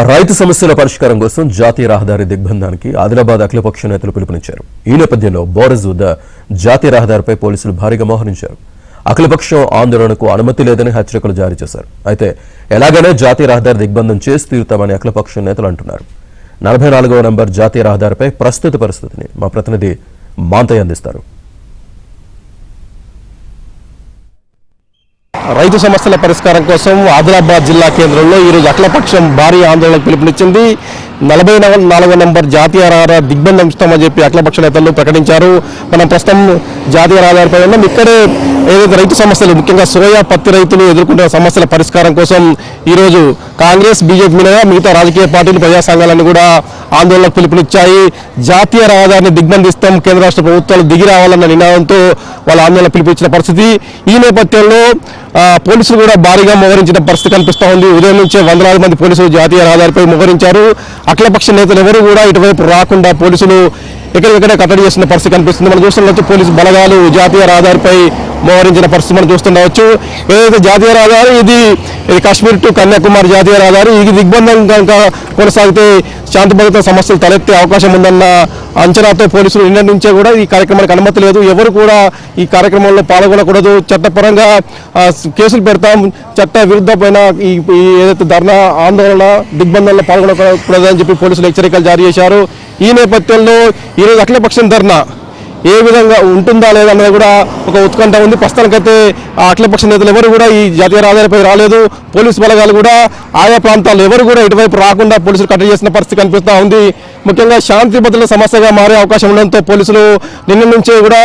రైతు సమస్యల పరిష్కారం కోసం జాతీయ రహదారి దిగ్బంధానికి ఆదిలాబాద్ అఖిలపక్ష నేతలు పిలుపునిచ్చారు. ఈ నేపథ్యంలో బోరజ్ వద్ద జాతీయ రహదారిపై పోలీసులు భారీగా మోహరించారు. అఖిలపక్షం ఆందోళనకు అనుమతి లేదని హెచ్చరికలు జారీ చేశారు. అయితే ఎలాగైనా జాతీయ రహదారి దిగ్బంధం చేసి తీరుతామని అఖిలపక్ష నేతలు అంటున్నారు. 44వ నంబర్ జాతీయ రహదారిపై ప్రస్తుత పరిస్థితిని మా ప్రతినిధి మాంతయ్య అందిస్తారు. రైతు సమస్యల పరిష్కారం కోసం ఆదిలాబాద్ జిల్లా కేంద్రంలో ఈరోజు అఖిలపక్షం భారీ ఆందోళనకు పిలుపునిచ్చింది. 44వ నంబర్ జాతీయ రహదారి దిగ్బంధం ఇస్తామని చెప్పి అఖిలపక్ష నేతలు ప్రకటించారు. మనం ప్రస్తుతం జాతీయ రహదారిపై ఉన్నాం. ఇక్కడే ఏదైతే రైతు సమస్యలు, ముఖ్యంగా సోయా పత్తి రైతులు ఎదుర్కొంటున్న సమస్యల పరిష్కారం కోసం ఈరోజు కాంగ్రెస్, బీజేపీ మీద మిగతా రాజకీయ పార్టీలు, ప్రజా సంఘాలన్నీ కూడా ఆందోళనకు పిలుపునిచ్చాయి. జాతీయ రహదారిని దిగ్బంధిస్తాం, కేంద్ర రాష్ట్ర ప్రభుత్వాలు దిగి రావాలన్న నినాదంతో వాళ్ళ ఆందోళన పిలుపునిచ్చిన పరిస్థితి. ఈ నేపథ్యంలో పోలీసులు కూడా భారీగా మోహరించిన పరిస్థితి కనిపిస్తూ ఉంది. ఉదయం నుంచే వందలాది మంది పోలీసులు జాతీయ రహదారిపై మోహరించారు. అఖిలపక్ష నేతలు ఎవరు కూడా ఇటువైపు రాకుండా పోలీసులు ఎక్కడికక్కడే కట్టడి చేసిన పరిస్థితి కనిపిస్తుంది. మనం చూస్తుండవచ్చు పోలీసు బలగాలు జాతీయ రహదారిపై మోహరించిన పరిస్థితి మనం చూస్తుండవచ్చు. ఏదైతే జాతీయ రహదారి ఇది కాశ్మీర్ టు కన్యాకుమారి జాతీయ రహదారి, ఇది దిగ్బంధం కనుక కొనసాగితే శాంతి భద్రతా సమస్యలు తలెత్తే అవకాశం ఉందన్న అంచనాతో పోలీసులు నిన్న నుంచే కూడా ఈ కార్యక్రమానికి అనుమతి లేదు, ఎవరు కూడా ఈ కార్యక్రమంలో పాల్గొనకూడదు, చట్టపరంగా కేసులు పెడతాం, చట్ట విరుద్ధమైన ఈ ఏదైతే ధర్నా ఆందోళన దిగ్బంధంలో పాల్గొనకూడదని చెప్పి పోలీసులు హెచ్చరికలు జారీ చేశారు. ఈ నేపథ్యంలో ఈరోజు అఖిలపక్షం ధర్నా ఏ విధంగా ఉంటుందా లేదా అనేది కూడా ఒక ఉత్కంఠ ఉంది. ప్రస్తుతానికైతే ఆ అఖిలపక్ష నేతలు ఎవరు కూడా ఈ జాతీయ రహదారిపై రాలేదు. పోలీసు బలగాలు కూడా ఆయా ప్రాంతాల్లో ఎవరు కూడా ఇటువైపు రాకుండా పోలీసులు కట్టడి చేసిన పరిస్థితి కనిపిస్తూ ఉంది. ముఖ్యంగా శాంతి భద్రతల సమస్యగా మారే అవకాశం ఉండడంతో పోలీసులు నిన్న నుంచే కూడా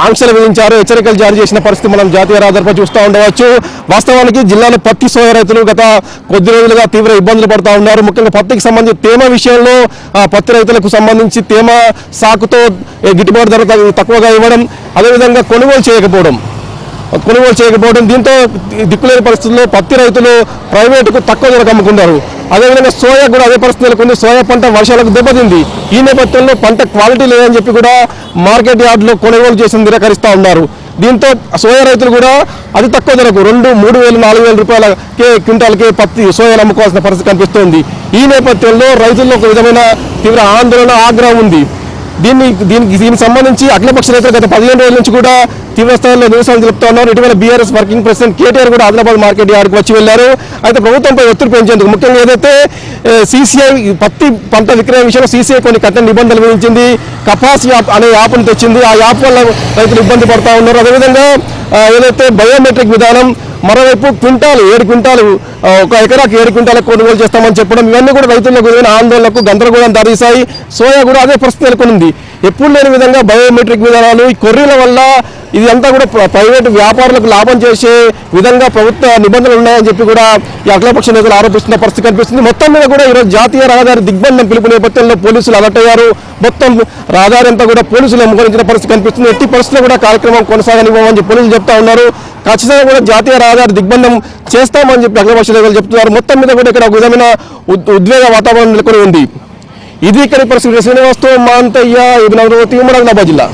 ఆంక్షలు విధించారు, హెచ్చరికలు జారీ చేసిన పరిస్థితి మనం జాతీయ రహదారిపై చూస్తూ ఉండవచ్చు. వాస్తవానికి జిల్లాలో పత్తి సోయా రైతులు గత కొద్ది రోజులుగా తీవ్ర ఇబ్బందులు పడుతూ ఉన్నారు. ముఖ్యంగా పత్తికి సంబంధించి తేమ విషయంలో పత్తి రైతులకు సంబంధించి తేమ సాకుతో గిట్టుబాటు ధర తక్కువగా ఇవ్వడం, అదేవిధంగా కొనుగోలు చేయకపోవడం, దీంతో దిక్కులేని పరిస్థితుల్లో పత్తి రైతులు ప్రైవేటుకు తక్కువ ధరకు అమ్ముకున్నారు. అదేవిధంగా సోయా కూడా అదే పరిస్థితి నెలకొంది. సోయా పంట వర్షాలకు దెబ్బతింది. ఈ నేపథ్యంలో పంట క్వాలిటీ లేదని చెప్పి కూడా మార్కెట్ యార్డులో కొనుగోలు చేసి నిరాకరిస్తూ ఉన్నారు. దీంతో సోయా రైతులు కూడా అతి తక్కువ ధరకు 2,000, 3,000, 4,000 రూపాయలకే క్వింటాల్కే పత్తి సోయాలు అమ్ముకోవాల్సిన పరిస్థితి కనిపిస్తోంది. ఈ నేపథ్యంలో రైతుల్లో ఒక విధమైన తీవ్ర ఆందోళన, ఆగ్రహం ఉంది. దీనికి సంబంధించి అఖిలపక్ష నేతలు గత 15 రోజుల నుంచి కూడా తీవ్రస్థాయిలో నిరసన తెలుపుతా ఉన్నారు. ఇటీవల బీఆర్ఎస్ వర్కింగ్ ప్రెసిడెంట్ కేటీఆర్ కూడా ఆదిలాబాద్ మార్కెట్ యార్డ్కి వచ్చి వెళ్లారు. అయితే ప్రభుత్వంపై ఒత్తిడి పెంచేందుకు, ముఖ్యంగా ఏదైతే సీసీఐ పత్తి పంట విక్రయం విషయంలో సీసీఐ కొన్ని కఠిన నిబంధనలు విధించింది, కపాస్ యాప్ అనే యాప్ను తెచ్చింది. ఆ యాప్ వల్ల రైతులు ఇబ్బంది పడుతూ ఉన్నారు. అదేవిధంగా ఏదైతే బయోమెట్రిక్ విధానం, మరోవైపు క్వింటాలు 7 క్వింటాలు, ఒక ఎకరాకి 7 క్వింటాలకు కొనుగోలు చేస్తామని చెప్పడం, ఇవన్నీ కూడా రైతులకు ఏదైనా ఆందోళనకు, గందరగోళం దారిస్తాయి. సోయా కూడా అదే పరిస్థితి నెలకొంది. ఎప్పుడు లేని విధంగా బయోమెట్రిక్ విధానాలు, ఈ కొర్రీల వల్ల ఇదంతా కూడా ప్రైవేటు వ్యాపారులకు లాభం చేసే విధంగా ప్రభుత్వ నిబంధనలు ఉన్నాయని చెప్పి కూడా ఈ అఖిలపక్ష నేతలు ఆరోపిస్తున్న పరిస్థితి కనిపిస్తుంది. మొత్తం మీద కూడా ఈరోజు జాతీయ రహదారి దిగ్బంధం పిలుపు నేపథ్యంలో పోలీసులు అలర్ట్ అయ్యారు. మొత్తం రహదారి అంతా కూడా పోలీసులు మోహరించిన పరిస్థితి కనిపిస్తుంది. ఎట్టి పరిస్థితుల్లో కూడా కార్యక్రమం కొనసాగనివ్వమని చెప్పి పోలీసులు చెప్తా ఉన్నారు. ఖచ్చితంగా కూడా జాతీయ రహదారి దిగ్బంధం చేస్తామని చెప్పి అఖిలపక్ష నేతలు చెప్తున్నారు. మొత్తం మీద కూడా ఇక్కడ ఒక విధమైన ఉద్వేగ వాతావరణం నెలకొని ఉంది. ఇది ఇక్కడ పరిస్థితి. శ్రీనివాస్తో మాంతయ్య, ఆదిలాబాద్ జిల్లా.